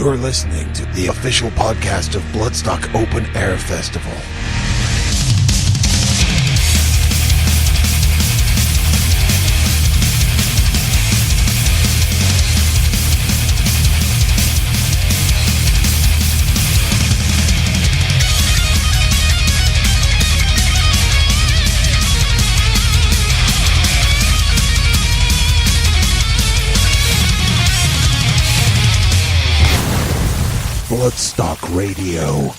You're listening to the official podcast of Bloodstock Open Air Festival. Bloodstock Radio.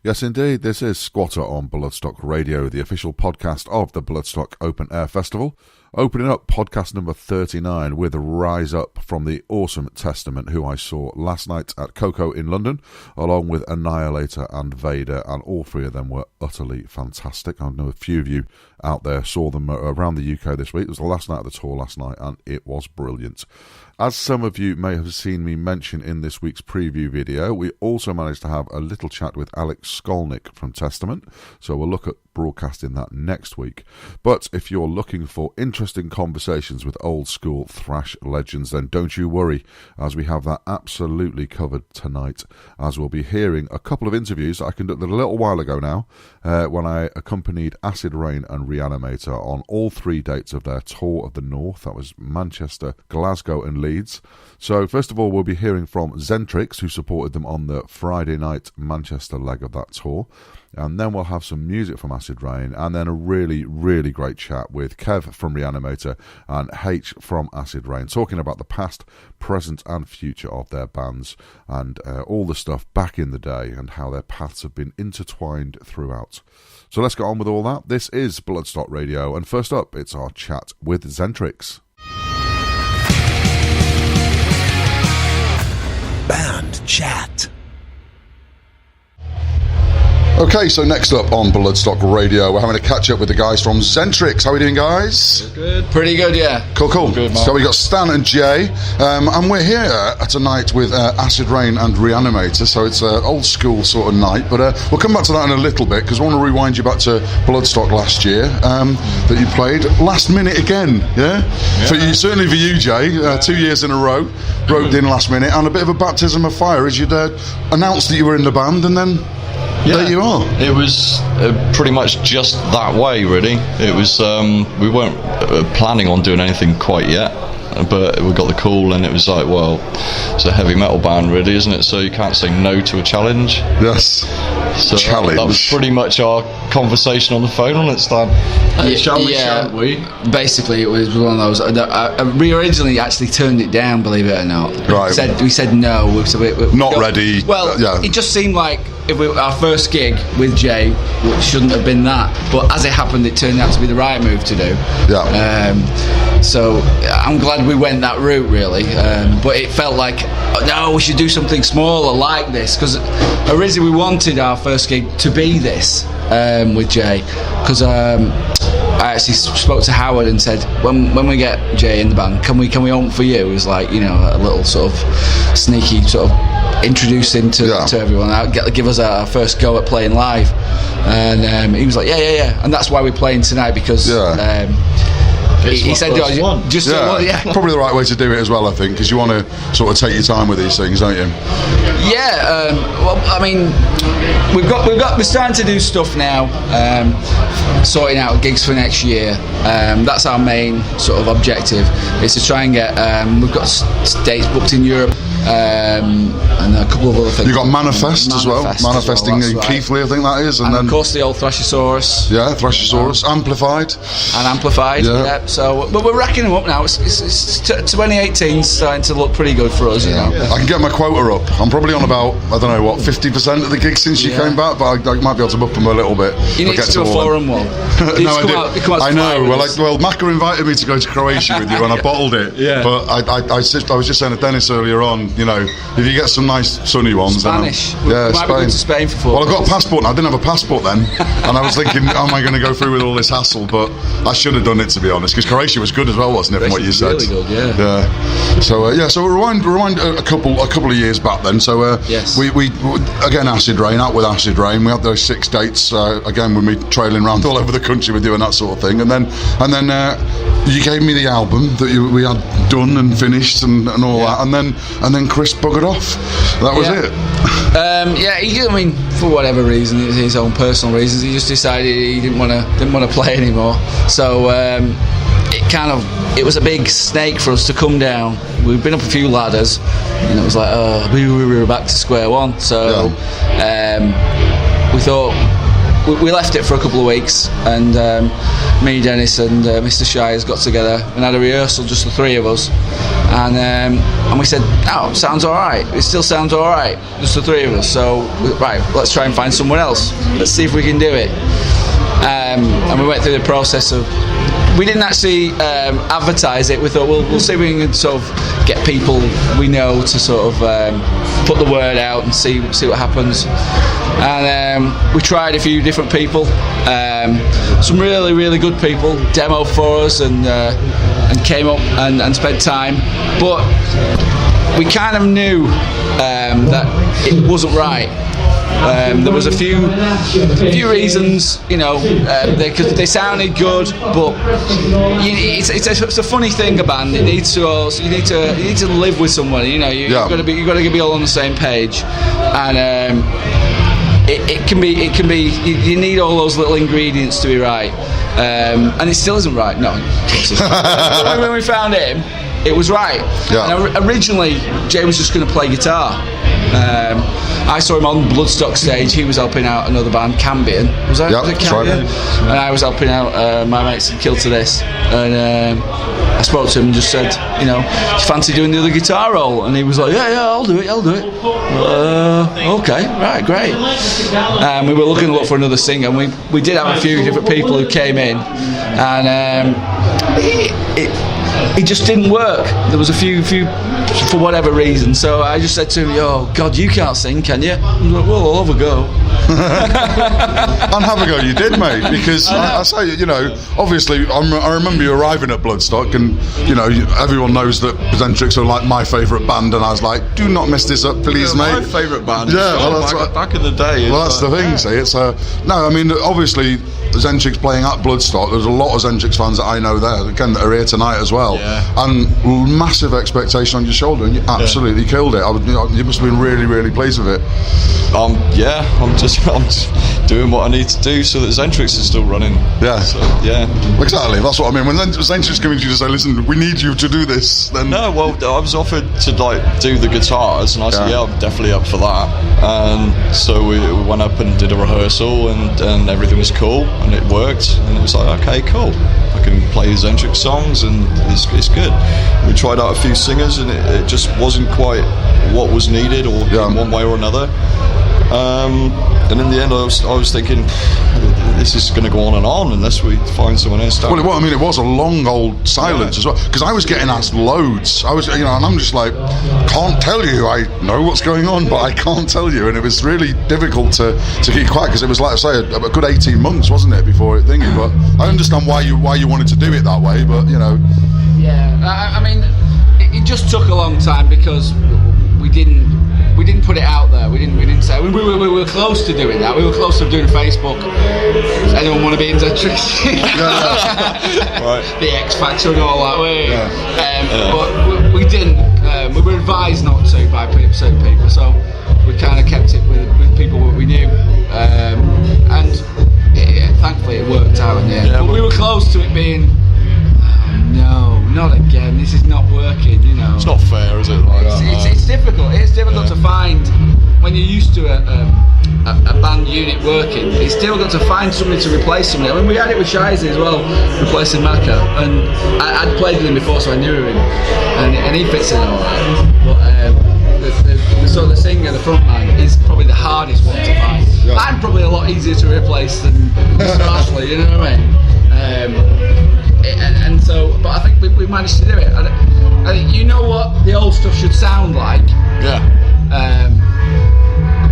Yes, indeed. This is Squatter on Bloodstock Radio, the official podcast of the Bloodstock Open Air Festival. Opening up podcast number 39 with Rise Up from the awesome Testament, who I saw last night at Coco in London, along with Annihilator and Vader, and all three of them were utterly fantastic. I know a few of you out there saw them around the UK this week. It was the last night of the tour last night, and it was brilliant. As some of you may have seen me mention in this week's preview video, we also managed to have a little chat with Alex Skolnick from Testament, so we'll look at broadcasting that next week. But if you're looking for interesting conversations with old school thrash legends, then don't you worry, as we have that absolutely covered tonight, as we'll be hearing a couple of interviews I conducted a little while ago now, when I accompanied Acid Rain and Reanimator on all 3 dates of their Tour of the North. That was Manchester, Glasgow and Leeds. So first of all, we'll be hearing from Zentrix, who supported them on the Friday night Manchester leg of that tour. And then we'll have some music from Acid Rain, and then a really, really great chat with Kev from Reanimator and H from Acid Rain, talking about the past, present and future of their bands, and all the stuff back in the day and how their paths have been intertwined throughout. So let's get on with all that. This is Bloodstock Radio, and first up, it's our chat with Zentrix. Band Chat. Okay, so next up on Bloodstock Radio, we're having a catch-up with the guys from Zentrix. How are we doing, guys? Good. Pretty good, yeah. Cool. Good, so we got Stan and Jay, and we're here tonight with Acid Rain and Reanimator, so it's an old-school sort of night, but we'll come back to that in a little bit, because I want to rewind you back to Bloodstock last year, that you played last minute again, yeah? Certainly for you, Jay, 2 years in a row, roped in last minute, and a bit of a baptism of fire as you'd announced that you were in the band, and then... Yeah, there you are. It was pretty much just that way, really. It was we weren't planning on doing anything quite yet, but we got the call, and it was like, well, it's a heavy metal band, really, isn't it? So you can't say no to a challenge. Yes. So challenge. That was pretty much our conversation on the phone on it, Stan. Shall we? Basically, it was one of those. We originally actually turned it down, believe it or not. Right. We said no. Not ready. Well, yeah. It just seemed like our first gig with Jay, which shouldn't have been that, but as it happened, it turned out to be the right move to do. Yeah. So I'm glad we went that route, really. But it felt like, no, we should do something smaller like this, because originally we wanted our first gig to be this with Jay, because I actually spoke to Howard and said, when we get Jay in the band, can we open for you? It was like, you know, a little sort of sneaky sort of introduce him to everyone, give us our first go at playing live, and he was like, yeah, and that's why we're playing tonight, because he said probably the right way to do it as well, I think, because you want to sort of take your time with these things, don't you? Well, I mean, we're starting to do stuff now, sorting out gigs for next year. That's our main sort of objective, is to try and get we've got dates booked in Europe, and a couple of other things. You've got Manifesting in Keighley, I think that is, and then of course the old Thrashosaurus. Yeah, Thrashosaurus, Amplified. Yeah. So, but we're racking them up now. It's 2018's starting to look pretty good for us, you know. I can get my quota up. I'm probably on about, I don't know what, 50% of the gigs since you came back, but I might be able to up them a little bit. You need to do a forum one. No, I know. Well, Macca invited me to go to Croatia with you, and I bottled it. Yeah. But I was just saying to Dennis earlier on, you know, if you get some nice sunny ones, Spanish. Then might be going to Spain for 4 Well, I've got a passport, and I didn't have a passport then, and I was thinking, how am I going to go through with all this hassle? But I should have done it, to be honest, because Croatia was good as well, wasn't it? From what you said. Really good, yeah. So rewind a couple of years back then. So yes. we again Acid Rain, out with Acid Rain. We had those 6 dates again when we trailing around all over the country, we're doing that sort of thing, and then you gave me the album that we had done and finished and all that, and then Chris buggered off. That was it. I mean, for whatever reason, his own personal reasons, he just decided he didn't want to play anymore. So it was a big snake for us to come down. We've been up a few ladders, and it was like, we were back to square one. So we thought, we left it for a couple of weeks, and me, Dennis, and Mr. Shires got together and had a rehearsal, just the three of us, and we said, "Oh, sounds all right. It still sounds all right, just the three of us. So, right, let's try and find someone else. Let's see if we can do it." And we went through the process of. We didn't actually advertise it. We thought we'll see if we can sort of get people we know to sort of put the word out and see what happens. And we tried a few different people, some really, really good people demoed for us and came up and spent time. But we kind of knew that it wasn't right. There was a few reasons, you know, they sounded good, but it's a funny thing. A band, it needs to also, you need to live with someone. You know, you've got to be all on the same page, and it can be you need all those little ingredients to be right, and it still isn't right. No, when we found him, it was right. Yeah. And originally, Jay was just going to play guitar. I saw him on Bloodstock stage. He was helping out another band, Cambion. Was it Cambion? Right. And I was helping out my mates in Kill to This. And I spoke to him and just said, you know, do you fancy doing the other guitar role? And he was like, yeah, I'll do it. Okay, right, great. We were looking to look for another singer, and we did have a few different people who came in, and it just didn't work. There was a few for whatever reason. So I just said to him, "Oh God, you can't sing, can you?" I was like, "Well, I'll have a go." And have a go, you did, mate. Because I say, you know, obviously, I remember you arriving at Bloodstock, and you know, everyone knows that Zentrix are like my favourite band, and I was like, "Do not mess this up, please, mate." My favourite band. Yeah, well, that's back in the day. Well, that's the thing. See, it's no. I mean, obviously, Zentrix playing at Bloodstock. There's a lot of Zentrix fans that I know there, again, that are here tonight as well. Yeah. And massive expectation on your shoulder, and you absolutely killed it. You must have been really, really pleased with it. Yeah, I'm just doing what I need to do so that Zentrix is still running. Yeah. So, yeah. Exactly. That's what I mean. When Zentrix coming to you to say, "Listen, we need you to do this," then no. Well, I was offered to like do the guitars, and I said, "Yeah, I'm definitely up for that." And so we went up and did a rehearsal, and everything was cool, and it worked, and it was like, okay, cool. I can play Zentrix songs, and it's good. We tried out a few singers, and it just wasn't quite what was needed, or in one way or another. And in the end, I was thinking, this is going to go on unless we find someone else. Well, I mean, it was a long old silence as well, because I was getting asked loads. I was, you know, and I'm just like, can't tell you. I know what's going on, but I can't tell you. And it was really difficult to keep quiet, because it was, like I say, a good 18 months, wasn't it, before it thingy. But I understand why you wanted to do it that way. But you know, yeah, I mean, it just took a long time because we didn't put it out there. We didn't say we were close to doing that. We were close to doing Facebook. Does anyone want to be in Zentrix? Right. The X Factor and all that. But we didn't. We were advised not to by certain people, so we kind of kept it with people that we knew. And thankfully it worked out in the end. But we were close to it being. No, not again. This is not working. You know, it's not fair, is it? Like it's difficult. It's difficult to find when you're used to a band unit working. It's difficult to find somebody to replace somebody. I mean, we had it with Shizy as well, replacing Macca, and I'd played with him before, so I knew him, and he fits in all right. But the singer, the front man, is probably the hardest one to find. Yeah. I'm probably a lot easier to replace than Mr. Ashley. You know what I mean? And so, but I think we managed to do it. I think you know what the old stuff should sound like. Yeah.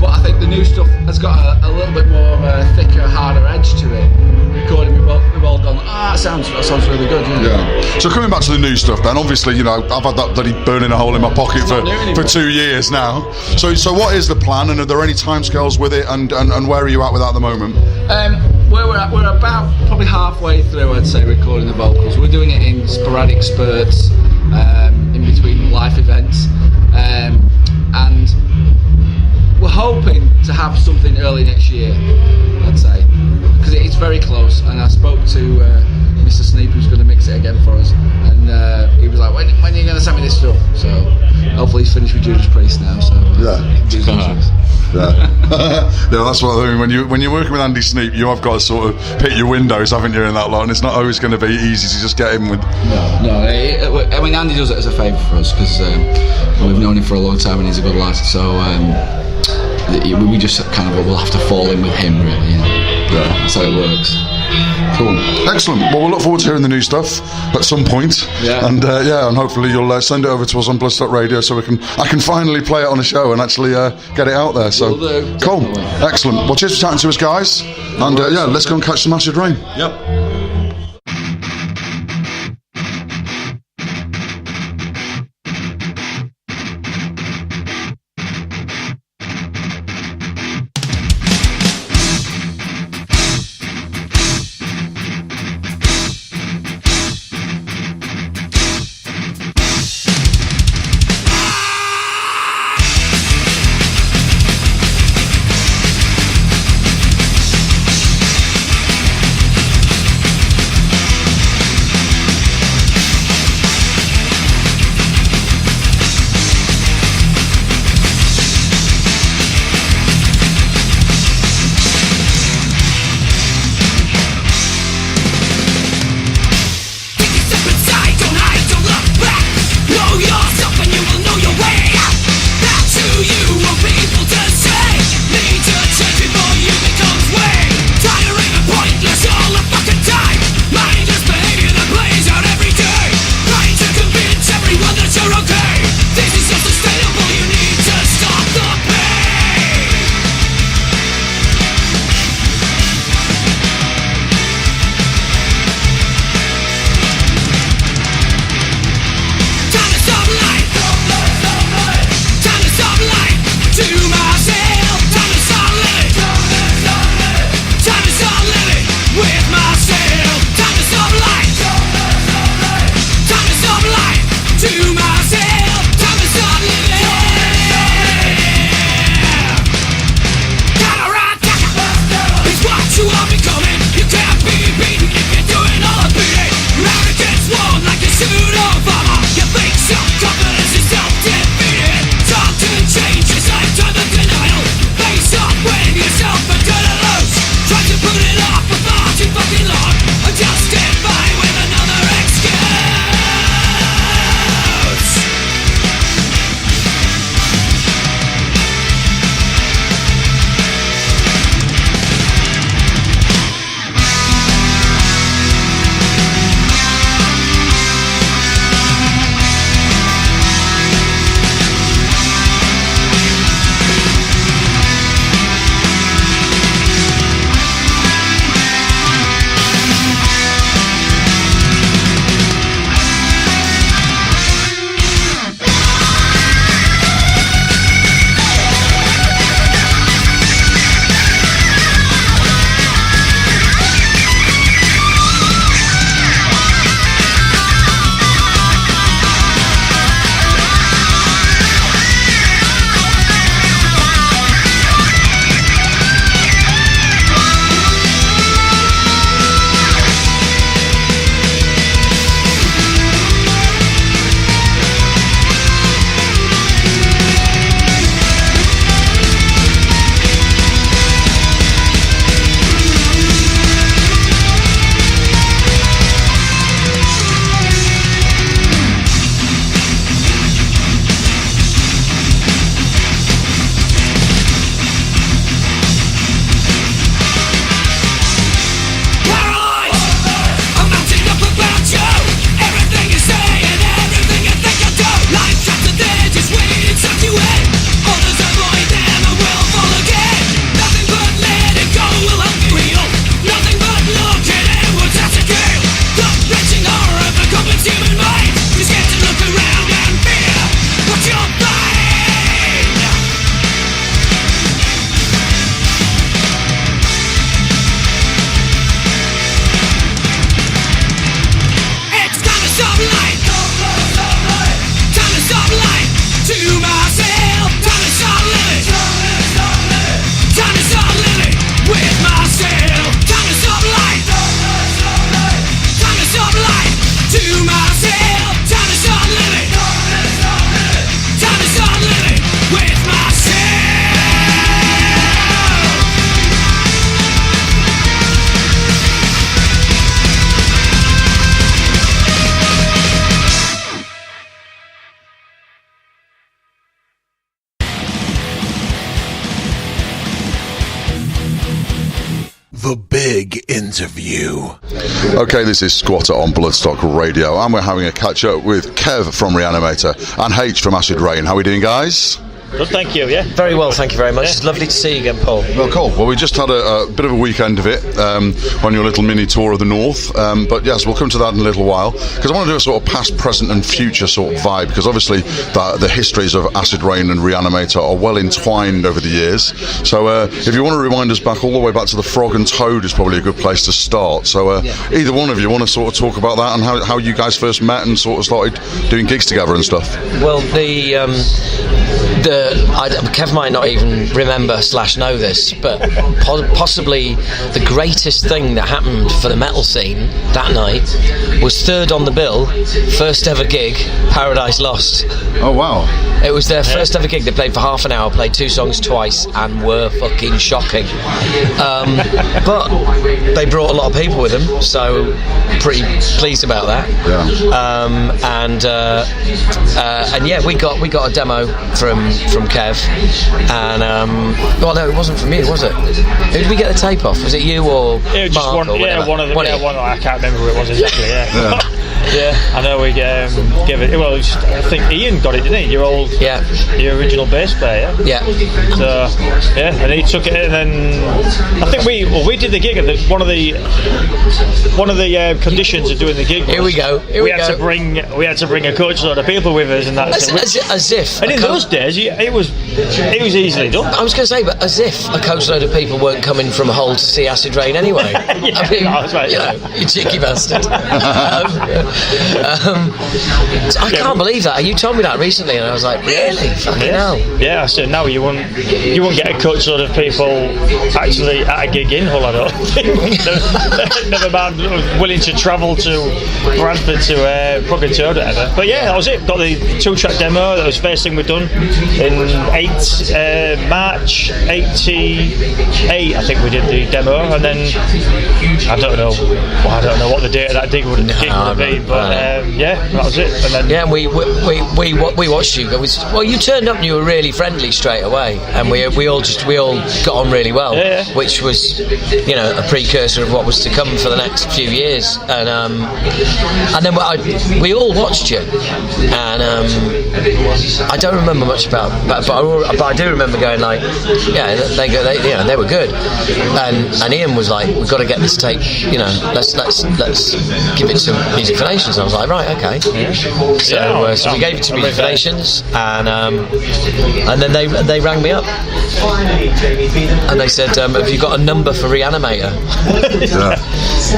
But I think the new stuff has got a little bit more of a thicker, harder edge to it. Recording, we've all gone, that sounds really good. You know? Yeah. So coming back to the new stuff, then obviously, you know, I've had that bloody burning a hole in my pocket for 2 years now. So what is the plan, and are there any timescales with it, and where are you at with that at the moment? Where we're at, we're about probably halfway through, I'd say, recording the vocals. We're doing it in sporadic spurts, in between live events, and we're hoping to have something early next year, I'd say, because it's very close. And I spoke to Mr. Sneap, who's going to mix it again for us, and he was like, when are you going to send me this stuff? So hopefully he's finished with Judas Priest now, so yeah. Yeah, that's what I mean. When you're working with Andy Sneap, you have got to sort of pick your windows, haven't you, in that lot, and it's not always going to be easy to just get in with. No. I mean, Andy does it as a favour for us because we've known him for a long time and he's a good lad. So we just kind of will have to fall in with him, really. You know? Yeah, that's how it works. Cool, excellent. Well, we'll look forward to hearing the new stuff at some point. Yeah. And and hopefully you'll send it over to us on Bloodstock Radio so I can finally play it on a show and actually get it out there. So Will do, cool, definitely. excellent. Well, cheers for chatting to us, guys. And let's go and catch some Acid Rain. Yep. The big interview. Okay, this is Squatter on Bloodstock Radio, and we're having a catch-up with Kev from Reanimator and H from Acid Rain. How are we doing, guys? Good, thank you, yeah. Very well, thank you very much. Yeah. It's lovely to see you again, Paul. Well, cool. Well, we just had a bit of a weekend of it on your little mini tour of the North. But yes, we'll come to that in a little while, because I want to do a sort of past, present and future sort of vibe, because obviously the histories of Acid Rain and Reanimator are well entwined over the years. So if you want to rewind us back all the way back to the Frog and Toad is probably a good place to start. So either one of you want to sort of talk about that and how you guys first met and sort of started doing gigs together and stuff? Well, Kev might not even remember / know this, but possibly the greatest thing that happened for the metal scene that night was third on the bill, first ever gig, Paradise Lost. Oh, wow. It was their first ever gig. They played for half an hour, played 2 songs twice, and were fucking shocking. But they brought a lot of people with them, so pretty pleased about that. Yeah. And yeah, we got a demo from Kev, and well, no, it wasn't from you, was it? Who did we get the tape off? Was it you or just Mark one? Or Yeah, one of them. Yeah, one. I can't remember who it was exactly. Yeah. Yeah. I know we gave it. Well, I think Ian got it, didn't he? Your original bass player. Yeah. So yeah, and he took it, and then I think we did the gig. One of the conditions of doing the gig was we had to bring a coach load of people with us, and that's as if. And in those days, it was easily done. I was going to say, but as if a coach load of people weren't coming from Hull to see Acid Rain anyway. Yeah, I mean, that's right. You know, you cheeky bastard. I can't believe that. You told me that recently, and I was like, really? Fucking hell. Yeah, I said no. You wouldn't get a coach load of people actually at a gig in Hull. I don't think. Never mind willing to travel to Bradford to Frog and Toad or whatever. But yeah, that was it. Got the 2-track demo. That was the first thing we'd done in March 88. I think we did the demo, and then I don't know what the date of that gig would have been, but yeah, that was it. And then we watched you. Well, you turned up and you were really friendly straight away, and we all got on really well, which was, you know, a precursor of what was to come for the next few years. And then we all watched you, and I don't remember much about, but I do remember going like, yeah, they were good, and Ian was like, we've got to get this tape, you know, let's give it to Music for Nations. I was like, right, okay. So we gave it to Music for Nations, and then they rang me up, and they said, have you got a number for Reanimator?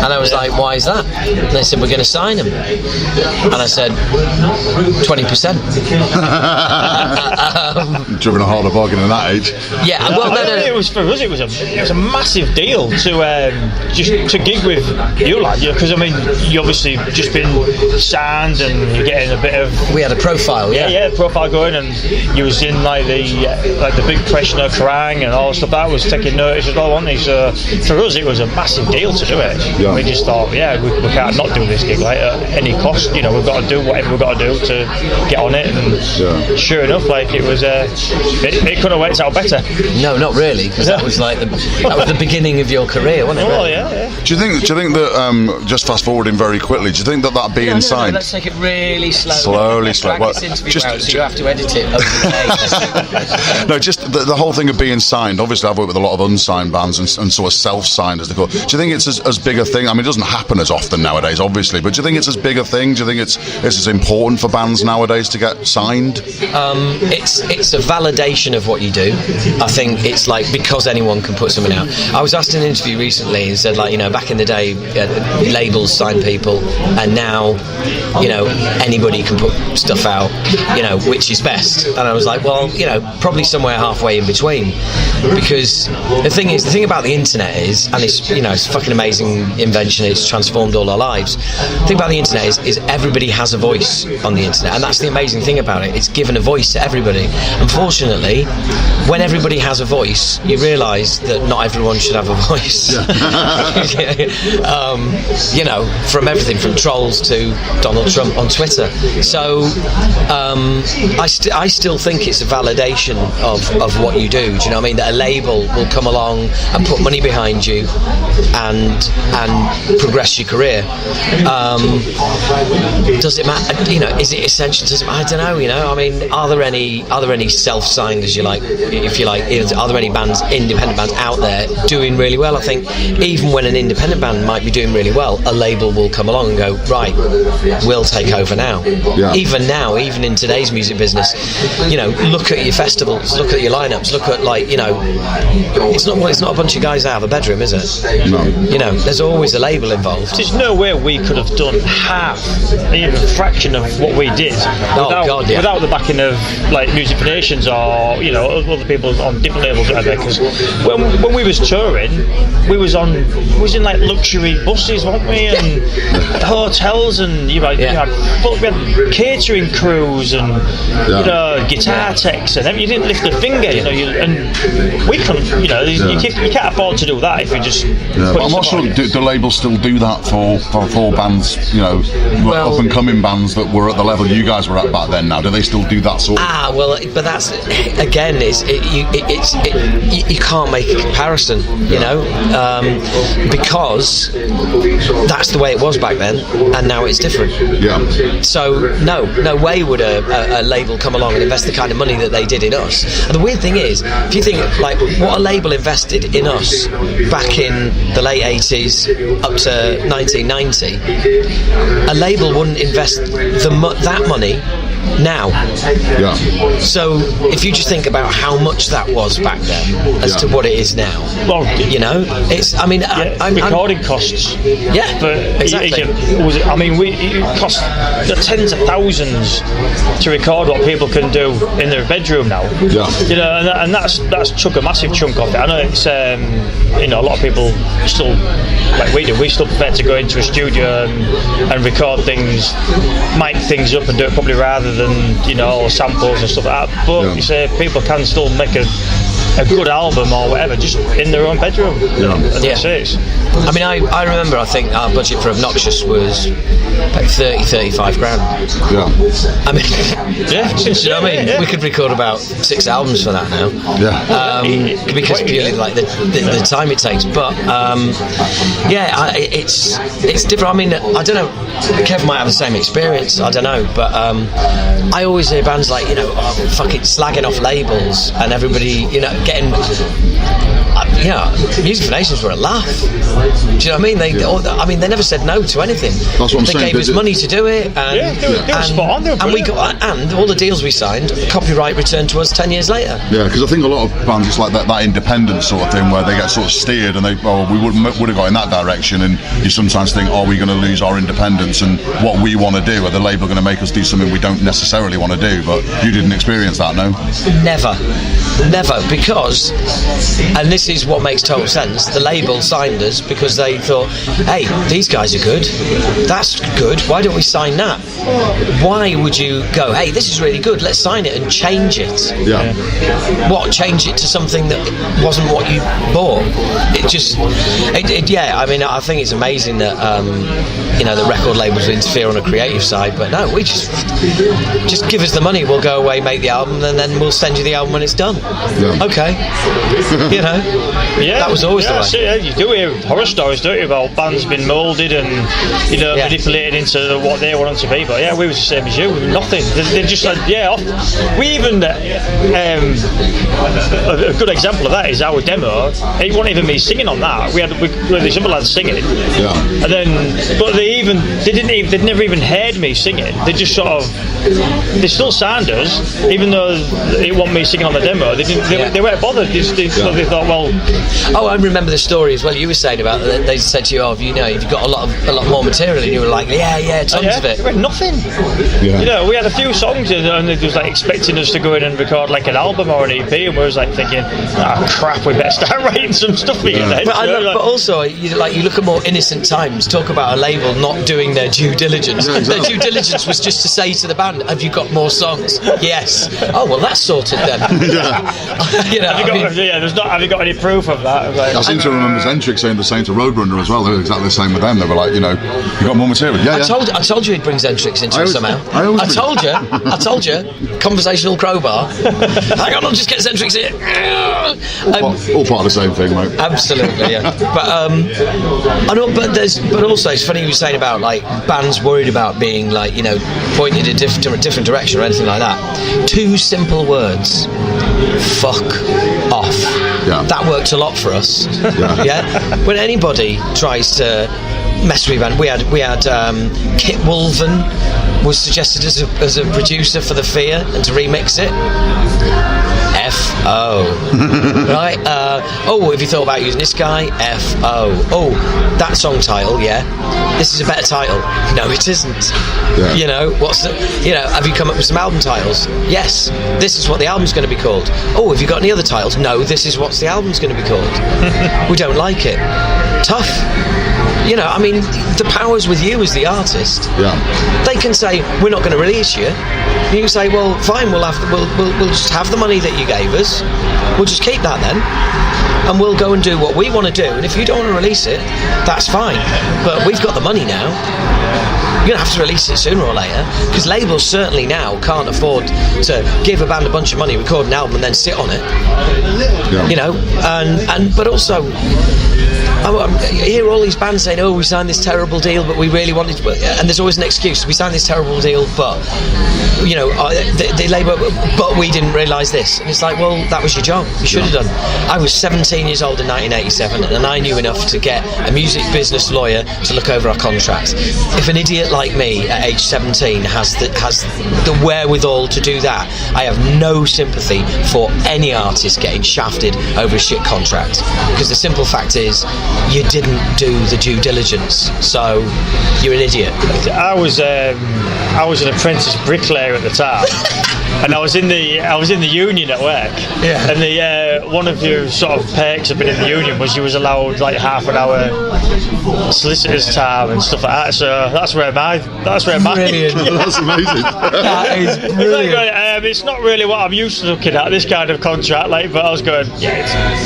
And I was like, why is that? And they said, we're going to sign him. And I said, 20%. Driven a harder bargain in that age. Yeah, well, no. It was for us. It was a massive deal to just to gig with you, lad. Because I mean, you obviously just been signed and you're getting a bit of. We had a profile, profile going, and you was in like the big press of Kerrang and all stuff. That was taking notice as well, wasn't he? So for us, it was a massive deal to do it. Yeah. We just thought, we can't not do this gig like at any cost. You know, we've got to do whatever we've got to do to get on it. And sure enough, like it was, it couldn't have worked out better. No, not really, because that was like the beginning of your career, wasn't it? Oh, really? yeah. Do you think that just fast forwarding very quickly? Do you think that being signed? No, let's take it really slowly. Well, so you have to edit it over the day. No, just the whole thing of being signed. Obviously, I've worked with a lot of unsigned bands and sort of self-signed, as they call it. Do you think it's as big a thing? I mean, it doesn't happen as often nowadays, obviously, but do you think it's as big a thing? Do you think it's as important for bands nowadays to get signed? It's a validation of what you do. I think it's like, because anyone can put something out. I was asked in an interview recently and said, like, you know, back in the day, labels signed people, and now, you know, anybody can put stuff out, you know, which is best? And I was like, well, you know, probably somewhere halfway in between, because the thing about the internet is, and it's, you know, it's a fucking amazing invention, it's transformed all our lives. The thing about the internet is everybody has a voice on the internet, and that's the amazing thing about it. It's given a voice to everybody. Unfortunately, when everybody has a voice, you realise that not everyone should have a voice. You know, from everything from trolls to Donald Trump on Twitter. So I still think it's a validation of what you do. Do you know what I mean? That a label will come along and put money behind you and progress your career. Does it matter? You know, is it essential? Does it matter? I don't know. You know, I mean, are there any self-signed, as you like, if you like? Are there any bands, independent bands out there doing really well? I think even when an independent band might be doing really well, a label will come along and go, right, we'll take over now. Yeah. Even in today's music business, you know, look at your festivals, look at your lineups, look at, like, you know, it's not a bunch of guys out of a bedroom, is it? No. You know, there's always a label involved. There's no way we could have done half, even a fraction of what we did without the backing of, like, Music for Nations or, you know, other people on different labels, whatever. Because when we was touring, we was in like luxury buses, weren't we, and hotels, and we had catering crews and you know, guitar techs, and you didn't lift a finger, you know, and we couldn't, you know, you can't afford to do that if you just. Yeah, but I'm not sure. Do labels still do that for bands, you know, up and coming bands that were at the level you guys were at back then? Now, do they still do that sort of? But that's again, you can't make a comparison, you know, because that's the way it was back then, and now it's different. Yeah. So no way would a label come along and invest the kind of money that they did in us. And the weird thing is, if you think like what a label invested in us back in the late 80s up to 1990, a label wouldn't invest that money now. Yeah. So if you just think about how much that was back then as to what it is now, well, you know, it's. I mean, recording costs. Yeah, but exactly. It cost tens of thousands to record what people can do in their bedroom now. Yeah. You know, and that's took a massive chunk off it. I know it's you know, a lot of people still, like we do, we still prefer to go into a studio and record things, mic things up and do it probably rather than, you know, samples and stuff like that. But you say people can still make a good album or whatever just in their own bedroom. I mean, I remember, I think our budget for Obnoxious was like 35 grand. Yeah. I mean, you know what I mean? We could record about 6 albums for that now. Yeah. Because purely like the time it takes. But it's different. I mean, I don't know. Kev might have the same experience. I don't know, but I always hear bands like, you know, fucking slagging off labels and everybody, you know, getting. Music for Nations were a laugh. Do you know what I mean? They never said no to anything. That's what I'm saying. They gave us money to do it, and they were spot on. And we got, and all the deals we signed, copyright returned to us 10 years later. Yeah, because I think a lot of bands, it's like that independent sort of thing where they get sort of steered and we would have got in that direction, and you sometimes think, are we going to lose our independence and what we want to do? Are the label going to make us do something we don't necessarily want to do? But you didn't experience that, no? Never, because, and this is what makes total sense, the label signed us because they thought, hey, these guys are good, that's good, why don't we sign that? Why would you go, hey, this is really good, let's sign it and change it? Yeah. What, change it to something that wasn't what you bought? I mean, I think it's amazing that you know, the record labels interfere on a creative side, but no, we just give us the money, we'll go away, make the album, and then we'll send you the album when it's done. Yeah. Okay. You know, that was always the way. You do hear horror stories, don't you, about bands being moulded and, you know, manipulated into what they want them to be. But we was the same as you, nothing. They just said, we even a good example of that is our demo. It wasn't even me singing on that. We had these other lads singing, and then they'd never even heard me singing. They just sort of, they still signed us, even though it wasn't me singing on the demo. They weren't bothered. They thought, well. Oh, I remember the story as well. You were saying about that. They said to you, you've got a lot more material, and you were like, tons of it. We had nothing. Yeah. You know, we had a few songs songs, and they was like expecting us to go in and record like an album or an EP, and we was like thinking, crap, we better start writing some stuff again. Then. But also, you look at more innocent times. Talk about a label not doing their due diligence. Yeah, exactly. Their due diligence was just to say to the band, "Have you got more songs?" Yes. Oh well, that's sorted then. Have you got any proof of that? I seem to remember Zentric saying the same to Roadrunner as well. They were exactly the same with them. They were like, you got more material. Yeah, I told you he'd bring Zentrix into it somehow. I told you. Conversational crowbar. Hang on, I'll just get Zentrix here. All part of the same thing, mate. Absolutely, yeah. But also it's funny you were saying about like bands worried about being like pointed in a different direction or anything like that. 2 simple words: fuck off. Yeah. That worked a lot for us. Yeah. When anybody tries to mess with band, we had Kit Wolven was suggested as a producer for The Fear and to remix it. F.O. Right? Have you thought about using this guy? F.O. Oh, that song title, yeah. This is a better title. No, it isn't. Yeah. Have you come up with some album titles? Yes. This is what the album's going to be called. Oh, have you got any other titles? No, this is what the album's going to be called. We don't like it. Tough. The power's with you as the artist. Yeah. They can say, we're not going to release you. You can say, well, fine, we'll just have the money that you gave us. We'll just keep that then. And we'll go and do what we want to do. And if you don't want to release it, that's fine. But we've got the money now. You're going to have to release it sooner or later. Because labels certainly now can't afford to give a band a bunch of money, record an album, and then sit on it. Yeah. But also, I hear all these bands saying, we signed this terrible deal, but we really wanted to, and there's always an excuse. We signed this terrible deal, but the label, but we didn't realise this. And it's like, well, that was your job. You should have done. I was 17 years old in 1987, and I knew enough to get a music business lawyer to look over our contract. If an idiot like me at age 17 has the wherewithal to do that, I have no sympathy for any artist getting shafted over a shit contract. Because the simple fact is, you didn't do the due diligence, so you're an idiot. I was an apprentice bricklayer at the time, and I was in the union at work. Yeah. And the one of your sort of perks of being in the union was you was allowed like half an hour solicitor's time and stuff like that. So that's where my brilliant. That's amazing. That is brilliant. It's not really what I'm used to looking at, this kind of contract, but I was going,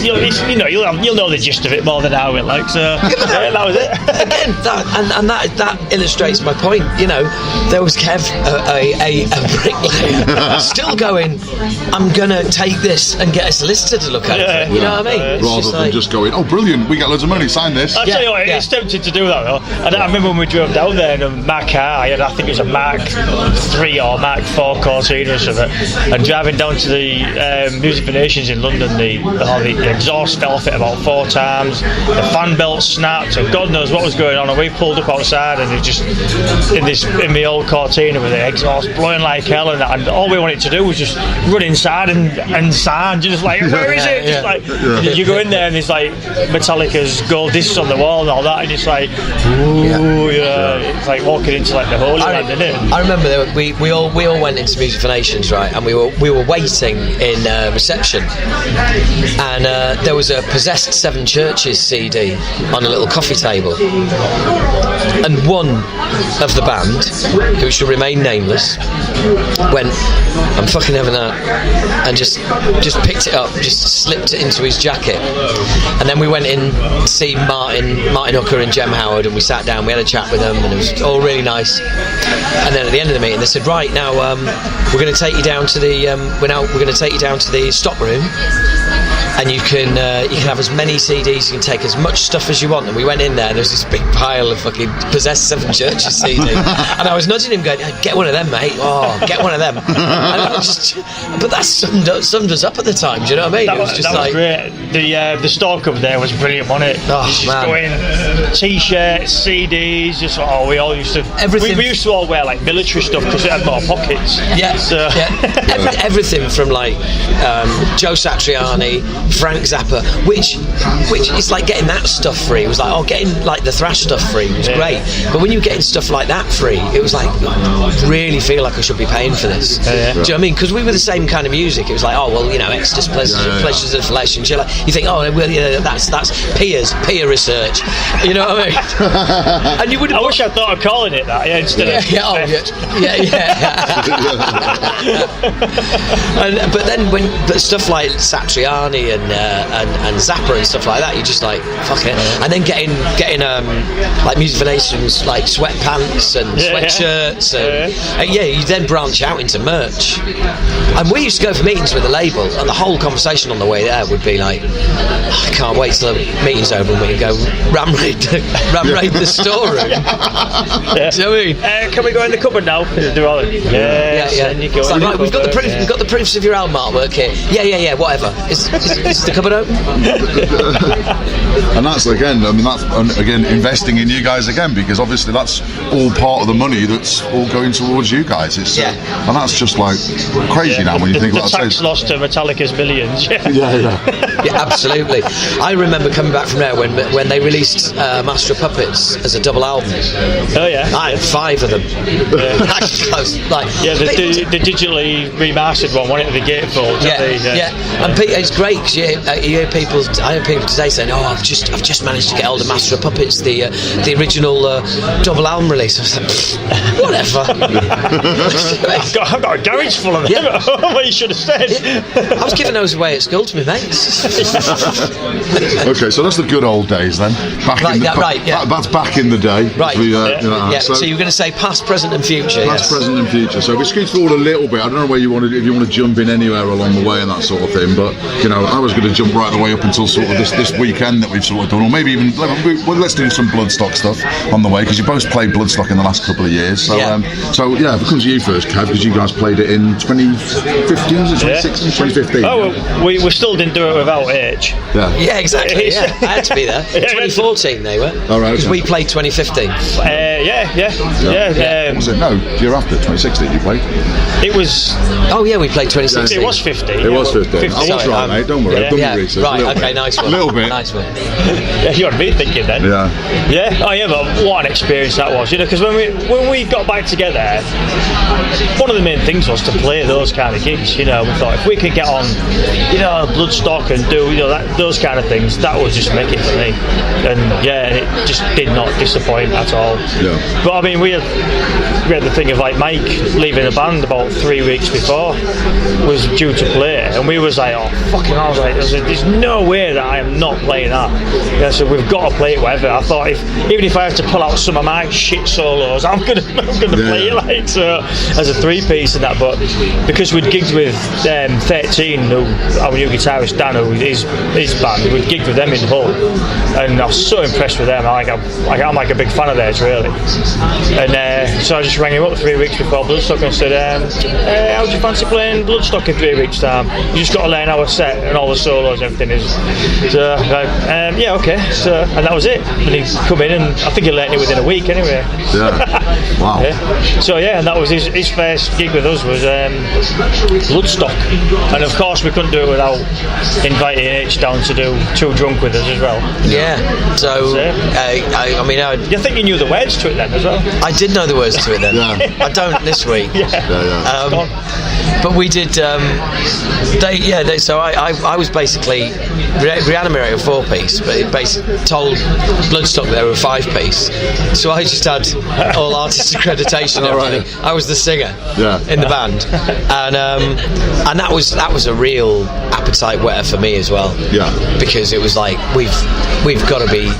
you'll know the gist of it more than I will, so that was it. Again, that illustrates my point. There was Kev, a bricklayer, still going, I'm gonna take this and get a solicitor to look at it. You know what I mean? Rather than just going, oh brilliant, we got loads of money, sign this. I'll tell you what, it's tempting to do that though. And I remember when we drove down there in my car, I think it was a Mark 3 or Mark 4 Cortina or something, and driving down to the Music for Nations in London, the exhaust fell off it about 4 times, the fan belt snapped, and God knows what was going on, and we pulled up outside, and it just in the old Cortina with the exhaust blowing like hell, and all we wanted to do was just run inside and sign, just like, where is it? Just like, you go in there and there's like Metallica's gold discs on the wall and all that, and it's like, it's like walking into like the Holy Land, isn't it? I remember we all went into Music for Nations, right, and we were waiting in reception, and there was a Possessed Seven Churches CD on a little coffee table, and one of the band, who shall remain nameless, went, I'm fucking having that, and just picked it up, just slipped it into his jacket, and then we went in to see Martin Hooker and Jem Howard, and we sat down, we had a chat with them, and it was all really nice. And then at the end of the meeting they said, right, now we're going to take you down to the we're going to take you down to the stock room, and you can have as many CDs, you can take as much stuff as you want. And we went in there, and there was this big pile of fucking Possessed Seven Churches CD, and I was nudging him going, get one of them, mate, get one of them. But that summed us up at the time, do you know what I mean? That was great. The stock up there was brilliant, wasn't it? Oh, man. Going t-shirts, CDs, just we all used to everything. We used to all wear like military stuff because it had more pockets. Everything from like Joe Satriani, Frank Zappa, which it's like getting that stuff free. It was like, getting like the thrash stuff free was great, but when you were getting stuff like that free, it was like, I really feel like I should be paying for this. Do you know what I mean? Because we were the same kind of music. It was like, Exodus, Pleasures of Flesh, and shit. Like, you think, that's peer research. You know what I mean? And you would. I wish I thought of calling it that. Instead of. But then but stuff like Satriani and Zappa and stuff like that, you're just like, fuck it. And then getting like Music for Nations, like sweatpants and sweatshirts, and you then branch out into merch. And we used to go for meetings with the label, and the whole conversation on the way there would be like, I can't wait till the meeting's over and we can go ram raid the storeroom. Do you know what I mean? Can we go in the cupboard now? And you go, it's like, right, we've got the proof. We've got the proofs of your album artwork here. Yeah, whatever. Is the cupboard open? And that's again investing in you guys again, because obviously that's all part of the money that's all going towards you guys. It's and that's just like crazy now when you think about the tax loss to Metallica's millions. Yeah, absolutely. I remember coming back from there when they released Master of Puppets as a double album. Oh yeah, I had 5 of them. The digitally remastered one, wasn't it? The gatefold. And it's great because you hear people. I hear people today saying, I've just managed to get hold of Master of Puppets, the original double album release. I was like, whatever. I've got a garage full of them. What you should have said. I was giving those away at school to my mates. Okay, so that's the good old days then. That's back in the day. Right. So you're going to say past, present, and future. Past, present, and future. So if we scoot forward a little bit, I don't know where if you want to jump in anywhere along the way and that sort of thing, but I was going to jump right the way up until sort of this weekend that we've sort of done, or maybe even let's do some Bloodstock stuff on the way, because you both played Bloodstock in the last couple of years. So if it comes to you first, Kev, because you guys played it in 2015, 2016, 2015. Oh, we still didn't do it without H. Yeah, exactly. I had to be there. 2014 they were. All right. Because we played 2015. Was it? No, year after 2016 you played. It was. Oh yeah, we played 2016. It was 15. It was 15. I was right, mate. Don't worry. I've done my research. Right. Okay. Nice one. A little bit. Nice one. You ought to be thinking then. Yeah. Oh yeah, but what an experience that was. Because when we got back together, one of the main things was to play those kind of gigs. We thought if we could get on, Bloodstock and do those kind of things, that would just make it for me. And it just did not disappoint at all. But I mean, we had the thing of like Mike leaving the band about 3 weeks before was due to play, and we was like, I was like, there's no way that I am not playing that. So we've got to play it whatever. I thought even if I have to pull out some of my shit solos, I'm gonna play it so as a 3-piece and that. But because we'd gigged with 13, who our new guitarist Dan, who his band, we'd gigged with them in Hull, and I was so impressed with them. I'm like a big fan of theirs, really. And so I just rang him up 3 weeks before Bloodstock and said, how do you fancy playing Bloodstock in 3 weeks' time? You just got to learn our set and all the solos and everything is. So okay. So, and that was it. And he come in, and I think he learned it within a week anyway. Wow. So and that was his first gig with us was Bloodstock, and of course we couldn't do it without inviting H down to do Too Drunk with us as well. So you think you knew the words to it then as well? I did know the words to it then. I don't this week. But we did. So I was basically Reanimator a 4-piece, but it basically told Bloodstock they were a 5-piece. So I just had all artist accreditation and everything. I was the singer in the band, and that was a real appetite wetter for me as well. Because it was like we've got to be,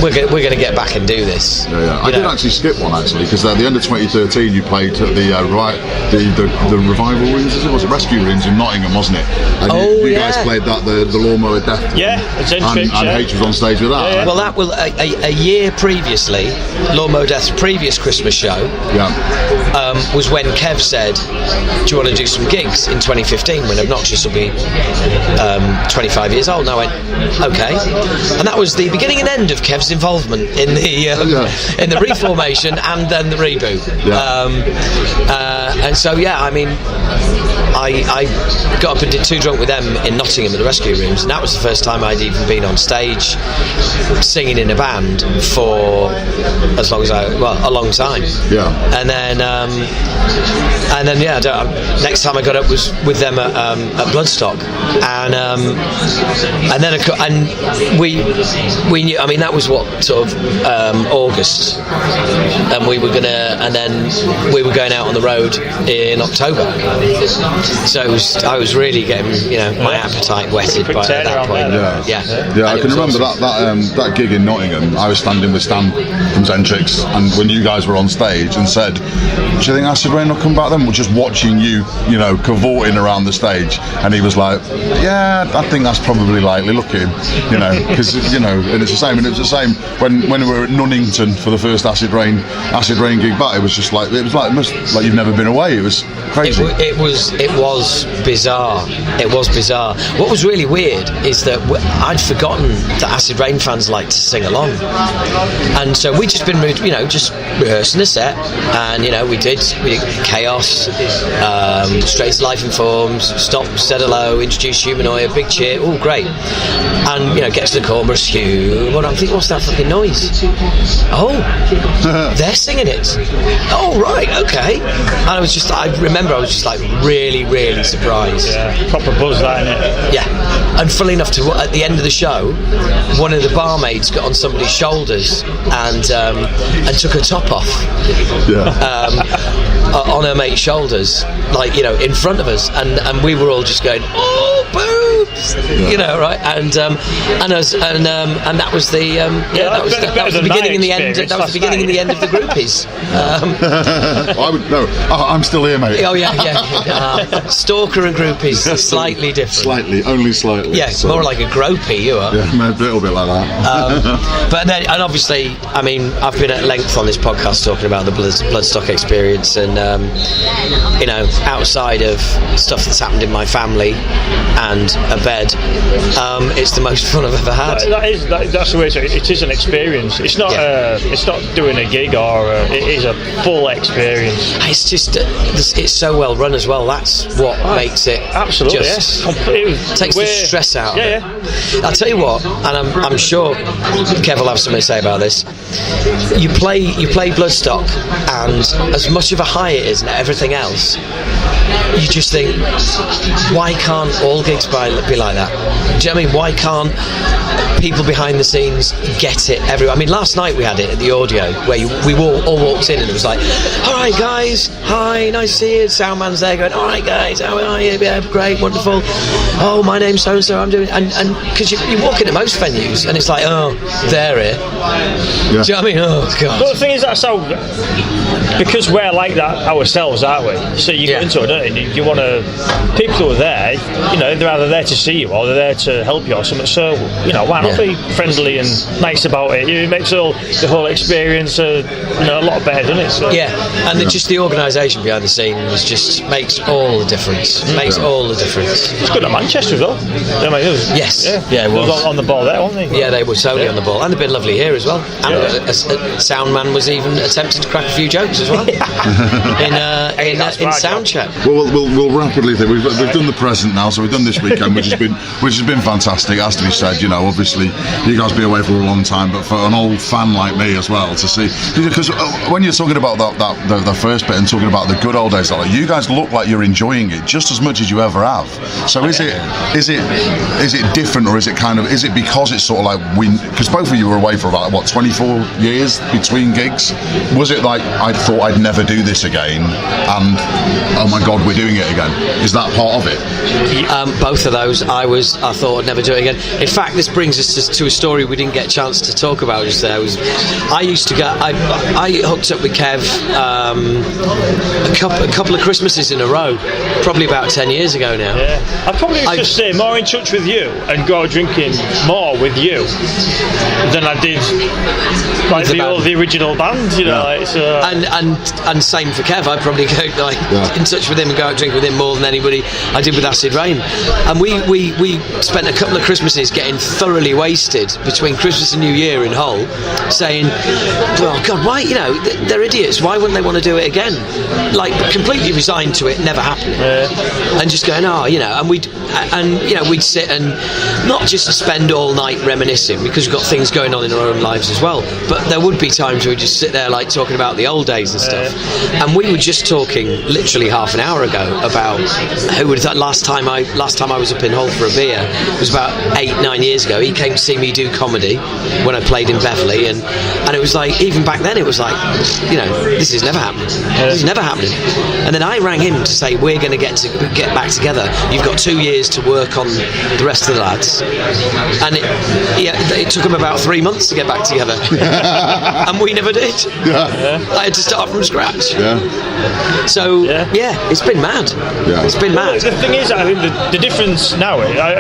we're going to get back and do this. I did actually skip one because at the end of 2013 you played at the revival rooms. It was Rescue Rooms in Nottingham, wasn't it? And you guys played that the Lawnmower Death. And H was on stage with that. Well, that was a year previously. Lawnmower Death's previous Christmas show was when Kev said, do you want to do some gigs in 2015 when Obnoxious will be 25 years old? And I went, okay. And that was the beginning and end of Kev's involvement in the reformation and then the reboot. And so I mean, I got up and did Too Drunk with them in Nottingham at the Rescue Rooms, and that was the first time I'd even been on stage singing in a band for as long as a long time. Yeah. And then next time I got up was with them at Bloodstock, and then we knew. I mean, that was what sort of August, and we were going out on the road in October. So I was really getting my appetite whetted by at that point. Yeah. I can remember that gig in Nottingham. I was standing with Stan from Zentrix, and when you guys were on stage and said, "Do you think Acid Rain will come back?" Then we're just watching you, cavorting around the stage, and he was like, "Yeah, I think that's probably likely. Look at him, because and it's the same. And it was the same when we were at Nunnington for the first Acid Rain gig back. It was just like you've never been away. It was crazy. It was bizarre. It was bizarre. What was really weird is that I'd forgotten that Acid Rain fans like to sing along, and so we'd just been just rehearsing a set, and we did Chaos, Straight to Life Informs, Stop, Said Hello, Introduce Humanoid, Big Cheer, all great, and get to the chorus, I'm thinking, what's that fucking noise? Oh, they're singing it. Oh, right, okay. And I was just like really, really surprised. Yeah, proper buzz, that, innit? Yeah. And funnily enough, at the end of the show, one of the barmaids got on somebody's shoulders and took her top off. On her mate's shoulders, in front of us, and we were all just going, oh, boobs, right? And that was the that was the beginning and the end. That was the beginning and the end of the groupies. I'm still here, mate. Oh yeah. Stalker and groupies, slightly different. Only slightly. Yeah, so. More like a gropey, you are. Yeah, a little bit like that. But then, and obviously, I mean, I've been at length on this podcast talking about the Bloodstock experience, and outside of stuff that's happened in my family and a bed, it's the most fun I've ever had. That's the way it is an experience. It's not doing a gig, or it is a full experience. It's just it's so well run as well. That's what makes it absolutely just takes the stress out of it. I'll tell you what, and I'm sure Kev will have something to say about this. You play Bloodstock, and as much of a high it is and everything else, you just think, why can't all gigs be like that? Do you know what I mean? Why can't people behind the scenes get it everywhere? I mean, last night we had it at the Audio, where we all walked in and it was like, all right guys, hi, nice to see you. Soundman's there going, all right guys, how are you? Yeah, great, wonderful. Oh, my name's so and so, I'm doing, and because you walk into most venues and it's like, oh, they're here. Yeah. Do you know what I mean? Oh god. But the thing is, that's how, because we're like that ourselves, aren't we? So you go into it, don't you? You want to, people who are there, they're either there to see you or they're there to help you or something. So why not be friendly and nice about it? It makes the whole experience a lot better, doesn't it? So, and just the organisation behind the scenes just makes all the difference. All the difference. It's good at Manchester as well. Yes. It was on the ball there, wasn't they? Yeah, they were totally on the ball, and they've been lovely here as well. And a soundman was even attempting to crack a few jokes as well in sound check. Well, we'll rapidly think we've done the present now, so we've done this weekend, which has been fantastic. It has to be said, obviously you guys be away for a long time, but for an old fan like me as well to see, because when you're talking about the first bit and talking about the good old days, you guys look like you're enjoying it just as much as you ever have. So is it different, or is it because it's sort of like because both of you were away for about 24 years between gigs? Was it like I thought I'd never do this again, and oh my god, we're doing it again? Is that part of it? Both of those. I thought I'd never do it again. In fact, this brings us to a story we didn't get a chance to talk about just there. I used to go. I hooked up with Kev a couple of Christmases in a row, probably about 10 years ago now. Yeah, I probably used to stay more in touch with you and go drinking more with you than I did like the original band. And same for Kev. I'd probably go in touch with him and go out drink with him more than anybody I did with Acid Rain. And we we spent a couple of Christmases getting thoroughly wasted between Christmas and New Year in Hull, saying, well, God, why, they're idiots, why wouldn't they want to do it again? Like, completely resigned to it never happening, and just going, and we'd sit and not just spend all night reminiscing, because we've got things going on in our own lives as well, but there would be times where we'd just sit there like talking about the old days and stuff, and we were just talking literally half an hour ago about who would have thought last time I was up in Hull for a beer, it was about 8-9 years ago. He came to see me do comedy when I played in Beverley, and it was like, even back then it was like, this is never happening. This is never happening. And then I rang him to say, we're going to get back together. You've got 2 years to work on the rest of the lads. And it took him about 3 months to get back together. And we never did. I had to start from scratch. So it's been mad. It's been mad. The thing is, I think the difference now,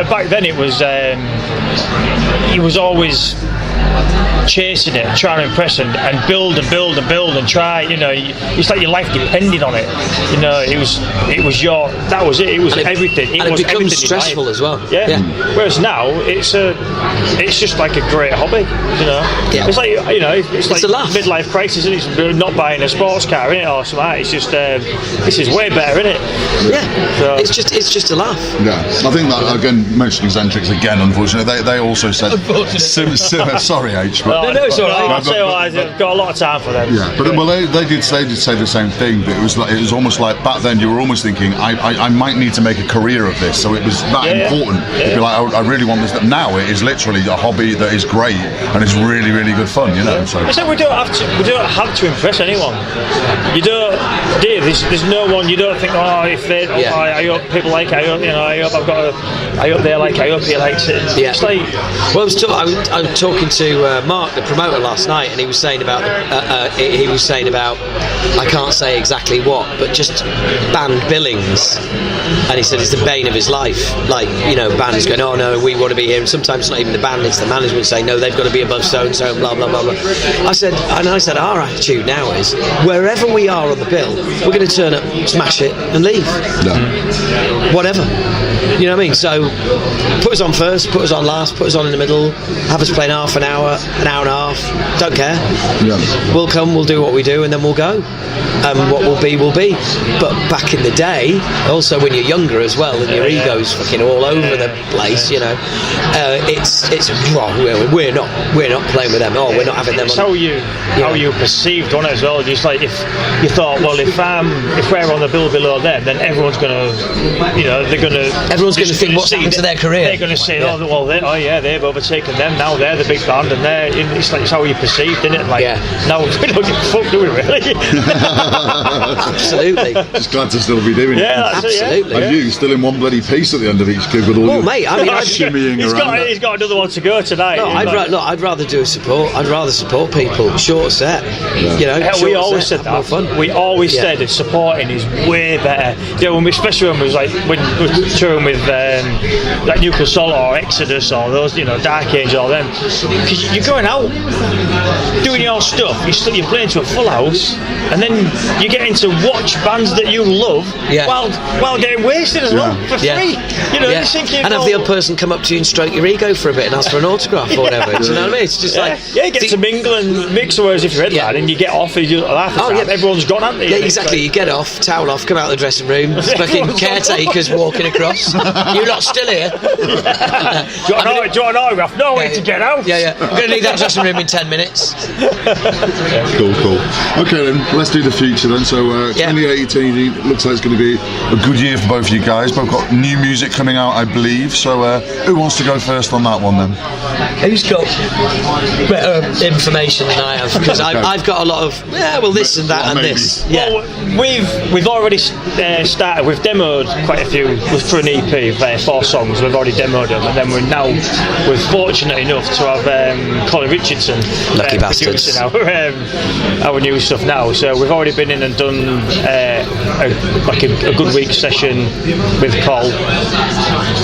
back then it was he was always chasing it, trying to impress and build and try, it's like your life depended on it. It was everything. It becomes stressful as well. Whereas now it's just like a great hobby, It's like it's a laugh. Midlife crisis, and it's not buying a sports car, innit, or something. It's just this is way better, innit? So, it's just a laugh. I think that, again, mentioning Xentrix again, unfortunately, they also said sorry H, but no, it's alright. I've got a lot of time for them. They did say the same thing, but it was almost like back then you were almost thinking I might need to make a career of this, so it was that important. It'd be like, I really want this. Now it is literally a hobby that is great and it's really, really good fun, So I said we don't have to impress anyone. You don't, dear. There's no one. You don't think, if they, I hope people like it. I hope they like it. I hope he likes it. It's like, well, I was talking to Mark, the promoter, last night, and he was saying about I can't say exactly what, but just band billings, and he said it's the bane of his life. Like, bands going, oh no, we want to be here, and sometimes it's not even the band, it's the management saying, no, they've got to be above so and so, and blah blah blah blah. I said our attitude now is, wherever we are on the bill, we're going to turn up, smash it, and leave. Whatever. You know what I mean? So put us on first, put us on last, put us on in the middle, have us playing half an hour and a half, don't care. We'll come, we'll do what we do, and then we'll go. What will be, will be. But back in the day, also when you're younger as well, and your ego's fucking all over the place, it's wrong. We're not playing with them. We're not having them. It's how you perceived on it as well. Just like if you thought, well, if we're on the bill below them, then everyone's gonna think what's happened to their career. They're gonna say, they've overtaken them. Now they're the big band, and it's how you perceived, isn't it? Like, now we don't give a fuck, do we really? Absolutely. Just glad to still be doing it. Absolutely. And you still in one bloody piece at the end of each gig with all your shimmying around. He's got another one to go tonight. No, I'd rather do a support. I'd rather support people. Short set. We always said that. More fun. We always said that supporting is way better. Especially when we was when we were touring with like Nuclear Assault or Exodus or those, Dark Age or them. Because you're going out doing your stuff. You're playing to a full house, and then you get to watch bands that you love while getting wasted as well for free. And have the other person come up to you and stroke your ego for a bit and ask for an autograph or whatever. Do you know what I mean? It's just like you get to mingle and mix. Whereas if you're headline and you get off, you laugh. Everyone's gone, haven't they? Yeah, exactly. You get off, towel off, come out of the dressing room. Fucking caretakers walking across. You're not still here. Do you want an autograph? No way to get out. I'm going to leave that dressing room in 10 minutes. Cool. Okay then, let's do the future then. So 2018 looks like it's going to be a good year for both of you guys. Both got new music coming out, I believe. So who wants to go first on that one then? Who's got better information than I have? Because I've got a lot of this and that and maybe. This. Well, we've already started. We've demoed quite a few for an EP of 4 songs. We've already demoed them, and then we're fortunate enough to have Colin Richardson producing our new stuff now. So we've already been in and done a good week session with Col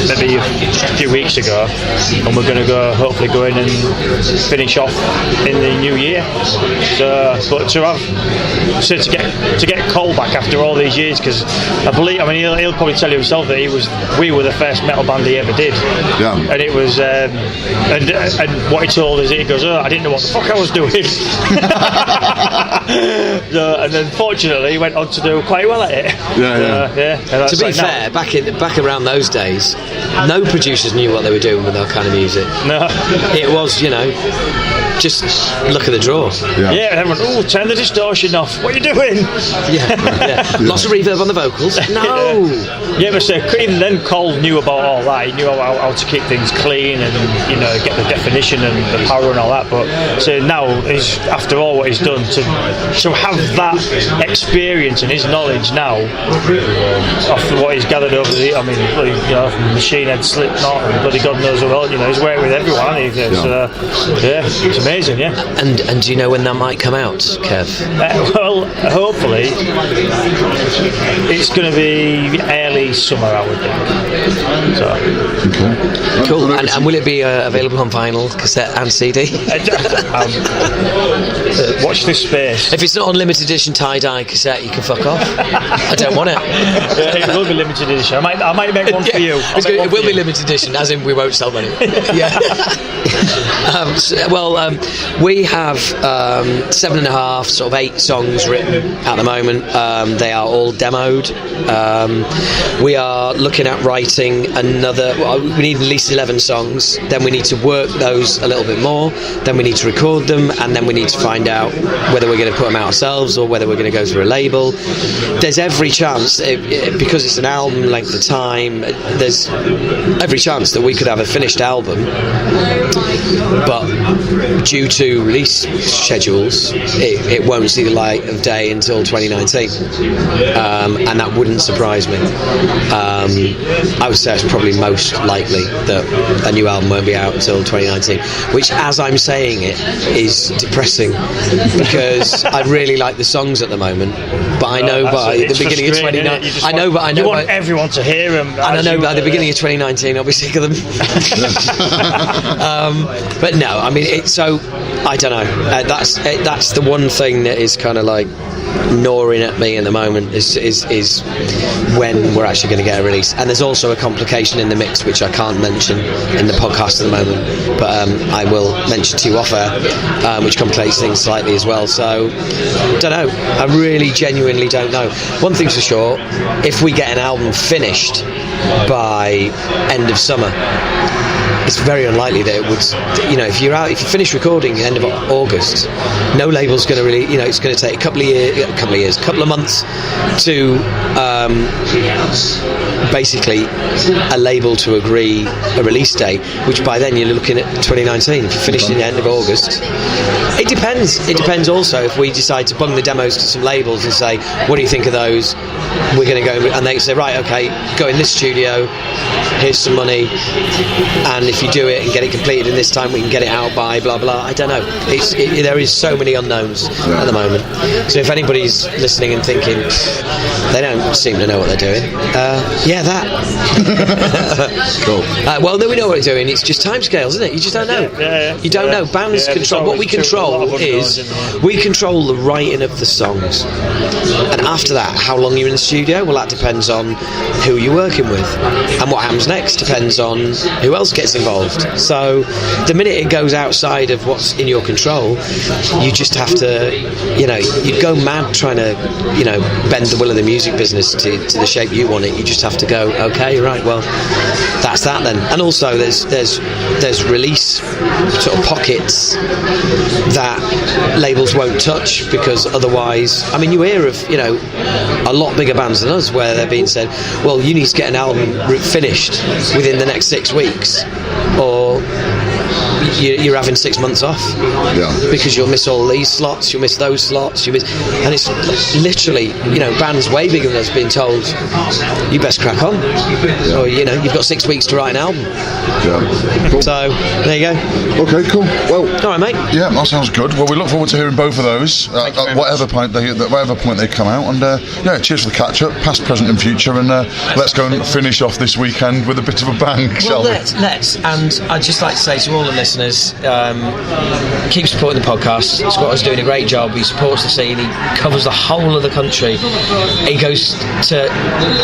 maybe just a few weeks ago, and we're going to hopefully go in and finish off in the new year. So, but to get Cole back after all these years, because he'll probably tell you himself that we were the first metal band he ever did. Yeah. And it was and what he told us, he goes, I didn't know what the fuck I was doing. And then fortunately he went on to do quite well at it. To be fair, back around those days, no producers knew what they were doing with that kind of music. No. It was, just look at the draw. Yeah, everyone, turn the distortion off. What are you doing? Lots of reverb on the vocals. No. But even then, Cole knew about all that. He knew how to keep things clean and get the definition and the power and all that. But so now, after all what he's done, to have that experience and his knowledge now, after what he's gathered over from Machine Head, Slipknot, and bloody God knows what else. He's worked with everyone, hasn't he? So, it's amazing, yeah. And do you know when that might come out, Kev? Well, hopefully it's going to be early summer, I would think. So. Okay. Cool. And will it be available on vinyl, cassette, and CD? Watch this space. If it's not on limited edition tie-dye cassette, you can fuck off. I don't want it. It will be limited edition. I might make one for you. It will be limited edition, as in we won't sell many. We have 7.5, sort of 8 songs written at the moment. They are all demoed. We are looking at writing another. We need at least 11 songs. Then we need to work those a little bit more. Then we need to record them, and then we need to find out whether we're going to put them out ourselves or whether we're going to go through a label. There's every chance, because it's an album length of time, there's every chance that we could have a finished album, but due to release schedules, it won't see the light of day until 2019, and that wouldn't surprise me. I would say it's probably most likely that a new album won't be out until 2019, which, as I'm saying it, is depressing, because I really like the songs at the moment, but I know by the beginning of 2019, you want everyone to hear them, and I know by the beginning of 2019 I'll be sick of them. But no, I mean, so I don't know. That's the one thing that is kind of like gnawing at me at the moment is when we're actually going to get a release. And there's also a complication in the mix which I can't mention in the podcast at the moment, but I will mention to you off air, which complicates things slightly as well. So don't know. I really genuinely don't know. One thing's for sure, if we get an album finished by end of summer, it's very unlikely that it would, if you finish recording at the end of August, no label's going to really, it's going to take a couple of months to basically a label to agree a release date, which by then you're looking at 2019. If you finish at the end of August, it depends. It depends also if we decide to bung the demos to some labels and say, what do you think of those? We're going to go, and they say, right, okay, go in this studio, here's some money, and if you do it and get it completed in this time, we can get it out by blah blah. I don't know. There is so many unknowns at the moment. So if anybody's listening and thinking they don't seem to know what they're doing, that. Cool. Well, no, we know what we're doing. It's just timescales, isn't it? You just don't know. You don't know. Bands control. What we control is we control the writing of the songs, and after that, how long you're in the studio. Well, that depends on who you're working with, and what happens next depends on who else gets involved. So the minute it goes outside of what's in your control, you just have to, you go mad trying to, bend the will of the music business to the shape you want it. You just have to go, okay, right, well, that's that then. And also there's release sort of pockets that labels won't touch, because otherwise, I mean, you hear of, a lot bigger bands than us where they're being said, well, you need to get an album finished within the next 6 weeks, or you're having 6 months off. Yeah. Because you'll miss all these slots, you'll miss those slots, and it's literally, bands way bigger than us being told, you best crack on, or you've got 6 weeks to write an album. Yeah. Cool. So there you go. Okay, cool. Well, all right, mate. Yeah, that sounds good. Well, we look forward to hearing both of those at whatever point they come out. And cheers for the catch up, past, present, and future. And let's go and finish off this weekend with a bit of a bang, shall we? Let's. And I'd just like to say to all the listeners, keep supporting the podcast. Squatter's doing a great job. He supports the scene. He covers the whole of the country. He goes to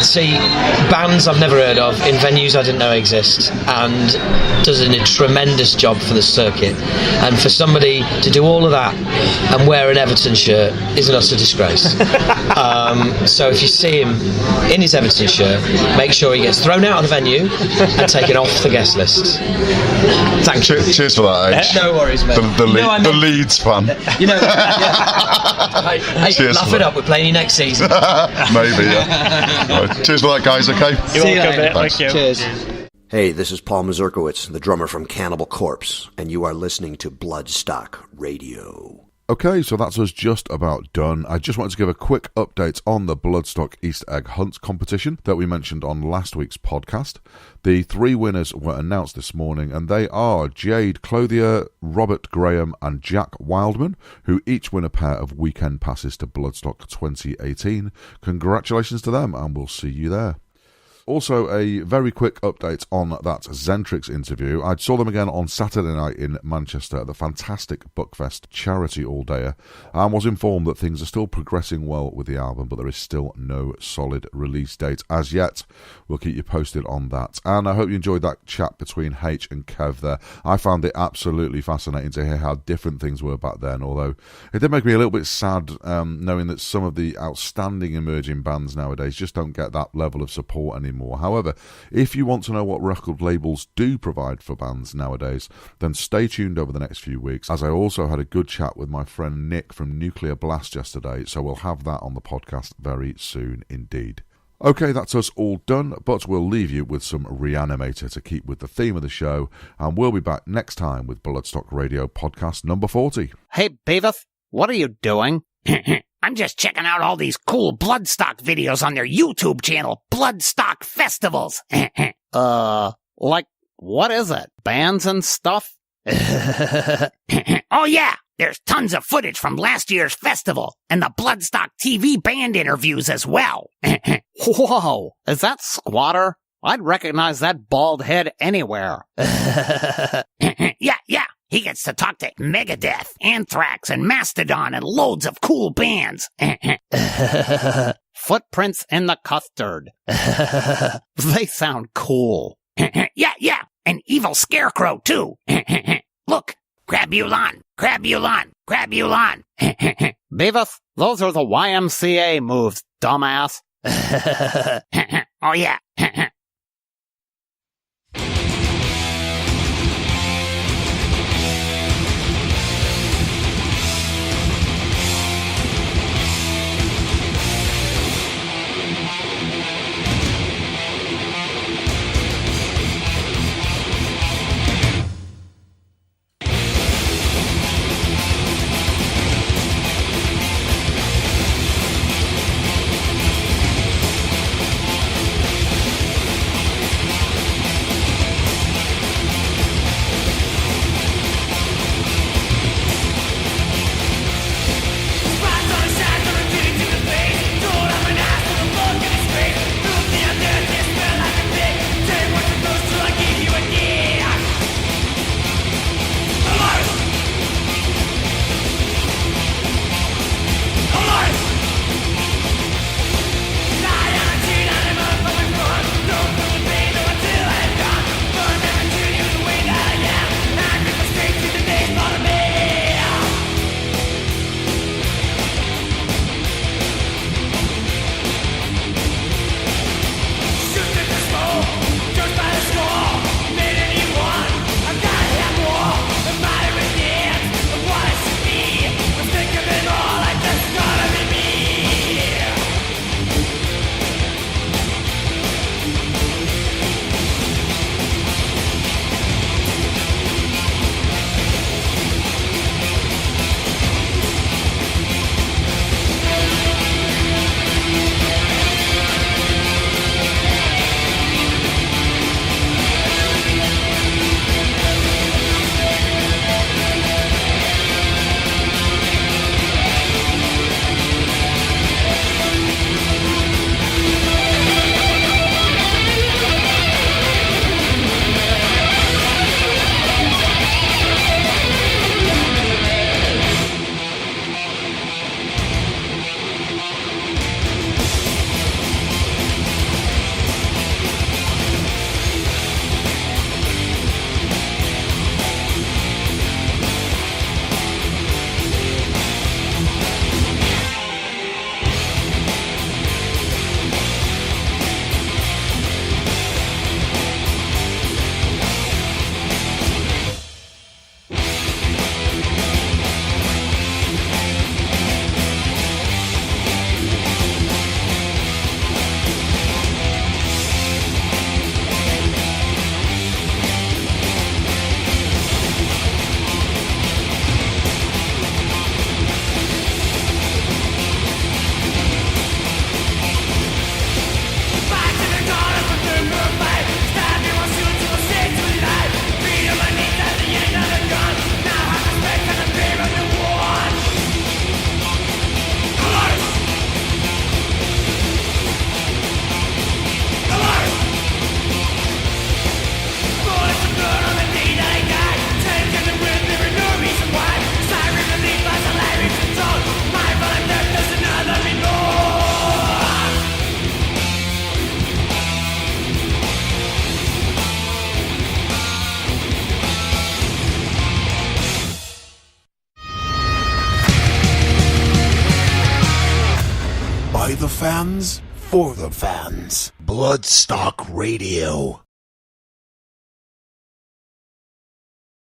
see bands I've never heard of in venues I didn't know exist, and does a tremendous job for the circuit. And for somebody to do all of that and wear an Everton shirt is an utter disgrace. So if you see him in his Everton shirt, make sure he gets thrown out of the venue and taken off the guest list. Thank you. Cheers for that, H. No worries, mate. The Leeds fan. Hey, laugh it up. We're playing you next season. Maybe, yeah. Right. Cheers for that, guys. Okay. You're welcome, thank you. Cheers. Hey, this is Paul Mazurkowitz, the drummer from Cannibal Corpse, and you are listening to Bloodstock Radio. Okay, so that's us just about done. I just wanted to give a quick update on the Bloodstock Easter Egg Hunt competition that we mentioned on last week's podcast. The 3 winners were announced this morning, and they are Jade Clothier, Robert Graham, and Jack Wildman, who each win a pair of weekend passes to Bloodstock 2018. Congratulations to them, and we'll see you there. Also, a very quick update on that Zentrix interview. I saw them again on Saturday night in Manchester at the fantastic Buckfest charity all-dayer, and was informed that things are still progressing well with the album, but there is still no solid release date as yet. We'll keep you posted on that. And I hope you enjoyed that chat between H and Kev there. I found it absolutely fascinating to hear how different things were back then, although it did make me a little bit sad knowing that some of the outstanding emerging bands nowadays just don't get that level of support anymore. However, if you want to know what record labels do provide for bands nowadays, then stay tuned over the next few weeks, as I also had a good chat with my friend Nick from Nuclear Blast yesterday, so we'll have that on the podcast very soon indeed. Okay, that's us all done, but we'll leave you with some Reanimator to keep with the theme of the show, and we'll be back next time with Bloodstock Radio podcast number 40. Hey, Beavis, what are you doing? I'm just checking out all these cool Bloodstock videos on their YouTube channel, Bloodstock Festivals. Like, what is it? Bands and stuff? Oh yeah, there's tons of footage from last year's festival, and the Bloodstock TV band interviews as well. Whoa, is that Squatter? I'd recognize that bald head anywhere. Yeah. He gets to talk to Megadeth, Anthrax, and Mastodon, and loads of cool bands. Footprints in the custard. They sound cool. Yeah, an evil scarecrow, too. Look, Crabulon. Beavis, those are the YMCA moves, dumbass. Oh, yeah. By the fans, for the fans. Bloodstock Radio.